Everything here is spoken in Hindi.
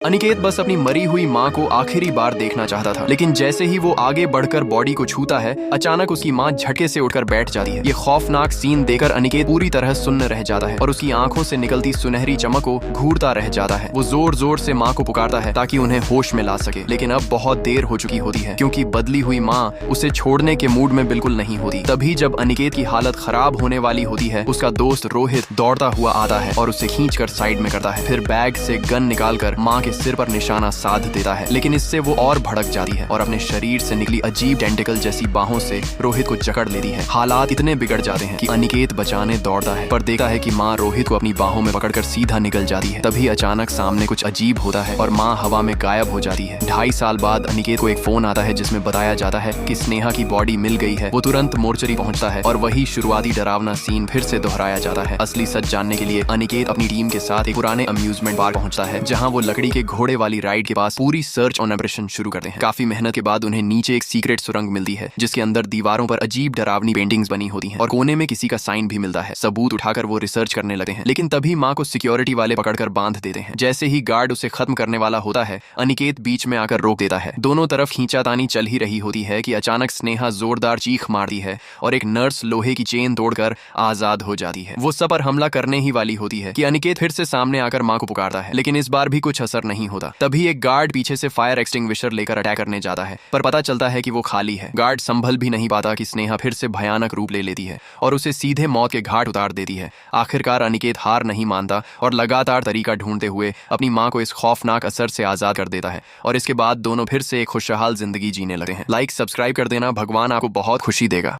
अनिकेत बस अपनी मरी हुई माँ को आखिरी बार देखना चाहता था, लेकिन जैसे ही वो आगे बढ़कर बॉडी को छूता है, अचानक उसकी माँ झटके से उठकर बैठ जाती है। ये खौफनाक सीन देखकर अनिकेत पूरी तरह सुन्न रह जाता है और उसकी आंखों से निकलती सुनहरी चमक को घूरता रह जाता है। वो जोर जोर से माँ को पुकारता है ताकि उन्हें होश में ला सके, लेकिन अब बहुत देर हो चुकी होती है क्योंकि बदली हुई माँ उसे छोड़ने के मूड में बिल्कुल नहीं होती। तभी जब अनिकेत की हालत खराब होने वाली होती है, उसका दोस्त रोहित दौड़ता हुआ आता है और उसे खींचकर साइड में करता है। फिर बैग से गन निकालकर माँ के सिर पर निशाना साध देता है, लेकिन इससे वो और भड़क जाती है और अपने शरीर से निकली अजीब टेंटिकल जैसी बाहों से रोहित को जकड़ लेती है। हालात इतने बिगड़ जाते हैं कि अनिकेत बचाने दौड़ता है, पर देखता है कि माँ रोहित को अपनी बाहों में पकड़कर सीधा निकल जाती है। तभी अचानक सामने कुछ अजीब होता है और माँ हवा में गायब हो जाती है। 2.5 साल बाद अनिकेत को एक फोन आता है जिसमें बताया जाता है कि स्नेहा की बॉडी मिल गई है। वो तुरंत मोर्चरी पहुंचता है और वही शुरुआती डरावना सीन फिर से दोहराया जाता है। असली सच जानने के लिए अनिकेत अपनी टीम के साथ एक पुराने अम्यूजमेंट पार्क पहुंचता है, जहां वो लकड़ी के घोड़े वाली राइड के पास पूरी सर्च ऑन ऑपरेशन शुरू करते हैं। काफी मेहनत के बाद उन्हें नीचे एक सीक्रेट सुरंग मिलती है जिसके अंदर दीवारों पर अजीब डरावनी पेंटिंग्स बनी होती हैं और कोने में किसी का साइन भी मिलता है। सबूत उठाकर वो रिसर्च करने लगते हैं, लेकिन तभी माँ को सिक्योरिटी वाले पकड़कर बांध देते हैं। जैसे ही गार्ड उसे खत्म करने वाला होता है, अनिकेत बीच में आकर रोक देता है। दोनों तरफ खींचातानी चल ही रही होती है कि अचानक स्नेहा जोरदार चीख मारती है और एक नर्स लोहे की चेन तोड़कर आजाद हो जाती है। वो सब पर हमला करने ही वाली होती है कि अनिकेत फिर से सामने आकर माँ को पुकारता है, लेकिन इस बार भी कुछ असर नहीं होता। तभी एक गार्ड पीछे से फायर एक्सटिंग्विशर लेकर अटैक करने जाता है, पर पता चलता है कि वो खाली है। गार्ड संभल भी नहीं पाता कि स्नेहा फिर से भयानक रूप ले लेती है और उसे सीधे मौत के घाट उतार देती है। आखिरकार अनिकेत हार नहीं मानता और लगातार तरीका ढूंढते हुए अपनी माँ को इस खौफनाक असर से आजाद कर देता है और इसके बाद दोनों फिर से एक खुशहाल जिंदगी जीने लगते हैं। लाइक सब्सक्राइब कर देना, भगवान आपको बहुत खुशी देगा।